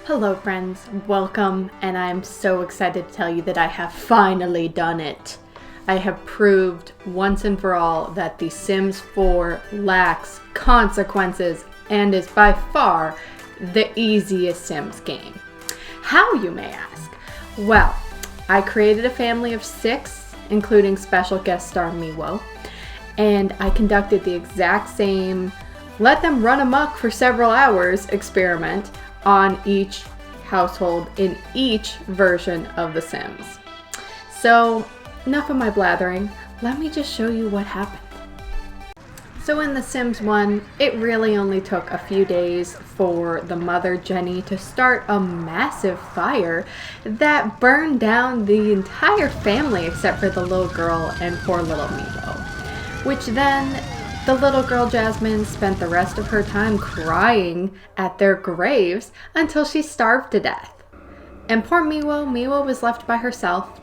Hello friends, welcome, and I'm so excited to tell you that I have finally done it. I have proved once and for all that The Sims 4 lacks consequences and is by far the easiest Sims game. How, you may ask? Well, I created a family of 6, including special guest star Miwo, and I conducted the exact same let them run amok for several hours experiment on each household in each version of The Sims. So, enough of my blathering, let me just show you what happened. So in The Sims 1, it really only took a few days for the mother, Jenny, to start a massive fire that burned down the entire family except for the little girl and poor little Miwo, which then the little girl Jasmine spent the rest of her time crying at their graves until she starved to death. And poor Miwo was left by herself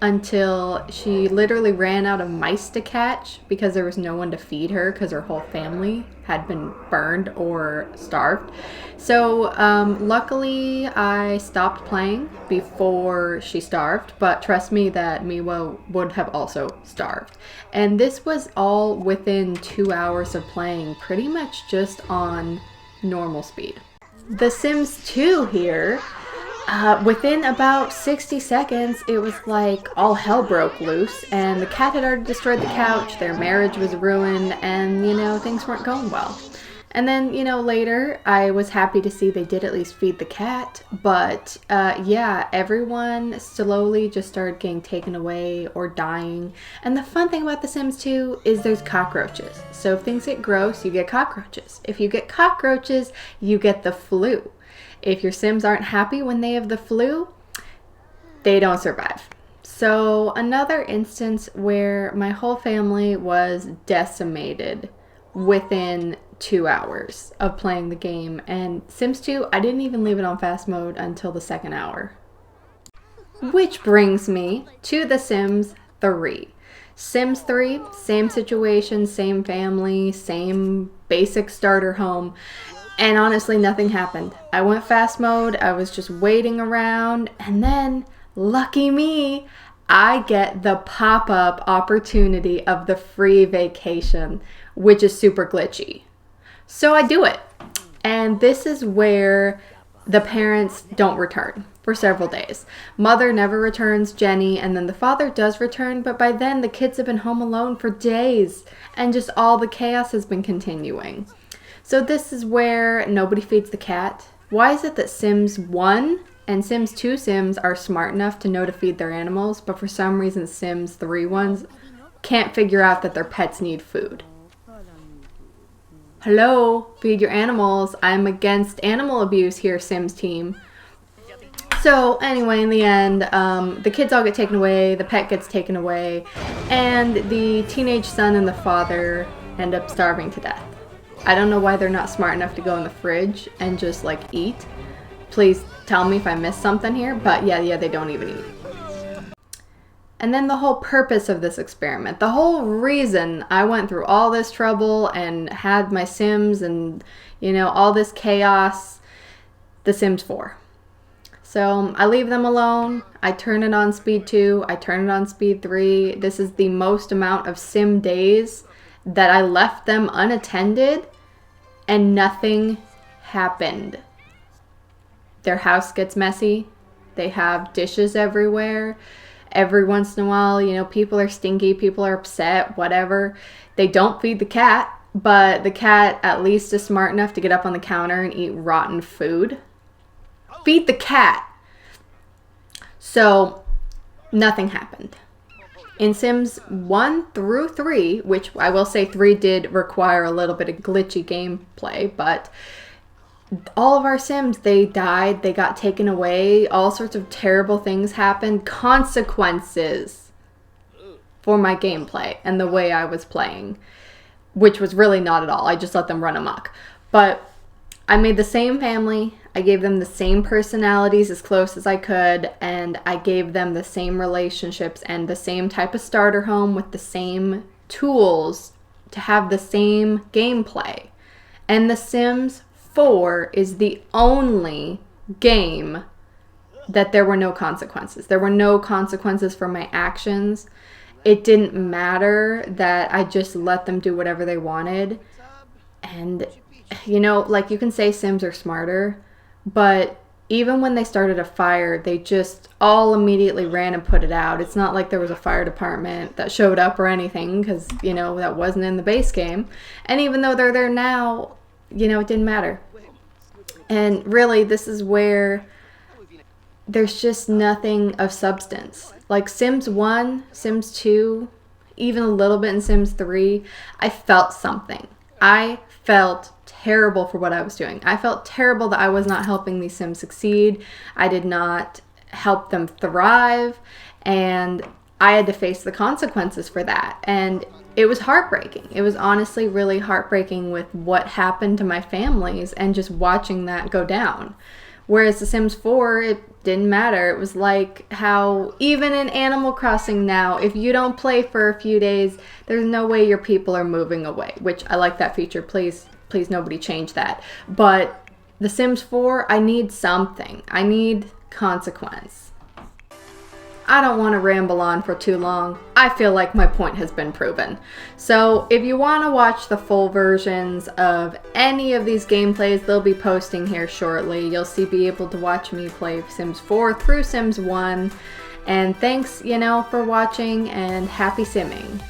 until she literally ran out of mice to catch because there was no one to feed her because her whole family had been burned or starved. So luckily I stopped playing before she starved, but trust me that Miwo would have also starved. And this was all within 2 hours of playing, pretty much just on normal speed. The Sims 2 here, within about 60 seconds, it was like all hell broke loose, and the cat had already destroyed the couch, their marriage was ruined, and, things weren't going well. And then, later, I was happy to see they did at least feed the cat, but, yeah, everyone slowly just started getting taken away or dying. And the fun thing about The Sims 2 is there's cockroaches. So if things get gross, you get cockroaches. If you get cockroaches, you get the flu. If your Sims aren't happy when they have the flu, they don't survive. So another instance where my whole family was decimated within 2 hours of playing the game. And Sims 2, I didn't even leave it on fast mode until the 2nd hour. Which brings me to The Sims 3. Sims 3, same situation, same family, same basic starter home. And honestly, nothing happened. I went fast mode, I was just waiting around, and then, lucky me, I get the pop-up opportunity of the free vacation, which is super glitchy. So I do it. And this is where the parents don't return for several days. Mother never returns, Jenny, and then the father does return, but by then the kids have been home alone for days, and just all the chaos has been continuing. So this is where nobody feeds the cat. Why is it that Sims 1 and Sims 2 Sims are smart enough to know to feed their animals, but for some reason Sims 3 ones can't figure out that their pets need food? Hello, feed your animals. I'm against animal abuse here, Sims team. So anyway, in the end, the kids all get taken away, the pet gets taken away, and the teenage son and the father end up starving to death. I don't know why they're not smart enough to go in the fridge and just eat. Please tell me if I missed something here, but yeah, they don't even eat. And then the whole purpose of this experiment, the whole reason I went through all this trouble and had my Sims and, all this chaos, The Sims 4. So I leave them alone, I turn it on speed 2, I turn it on speed 3. This is the most amount of Sim days that I left them unattended and nothing happened. Their house gets messy. They have dishes everywhere. Every once in a while, people are stinky, people are upset, whatever. They don't feed the cat, but the cat at least is smart enough to get up on the counter and eat rotten food. Feed the cat. So nothing happened. In Sims 1 through 3, which I will say 3 did require a little bit of glitchy gameplay, but all of our Sims, they died, they got taken away, all sorts of terrible things happened, consequences for my gameplay and the way I was playing, which was really not at all. I just let them run amok. But I made the same family, I gave them the same personalities as close as I could, and I gave them the same relationships and the same type of starter home with the same tools to have the same gameplay. And The Sims 4 is the only game that there were no consequences. There were no consequences for my actions. It didn't matter that I just let them do whatever they wanted. And, you know, like, you can say Sims are smarter, but even when they started a fire, they just all immediately ran and put it out. It's not like there was a fire department that showed up or anything, because, you know, that wasn't in the base game. And even though they're there now, you know, it didn't matter. And really, this is where there's just nothing of substance. Like Sims 1, Sims 2, even a little bit in Sims 3, I felt something. I felt terrible for what I was doing. I felt terrible that I was not helping these Sims succeed. I did not help them thrive, and I had to face the consequences for that. And it was heartbreaking. It was honestly really heartbreaking with what happened to my families and just watching that go down. Whereas The Sims 4, it didn't matter. It was like how even in Animal Crossing now, if you don't play for a few days, there's no way your people are moving away, which I like that feature. Please nobody change that. But The Sims 4, I need something. I need consequence. I don't want to ramble on for too long. I feel like my point has been proven. So if you want to watch the full versions of any of these gameplays, they'll be posting here shortly. You'll be able to watch me play Sims 4 through Sims 1. And thanks, for watching, and happy simming.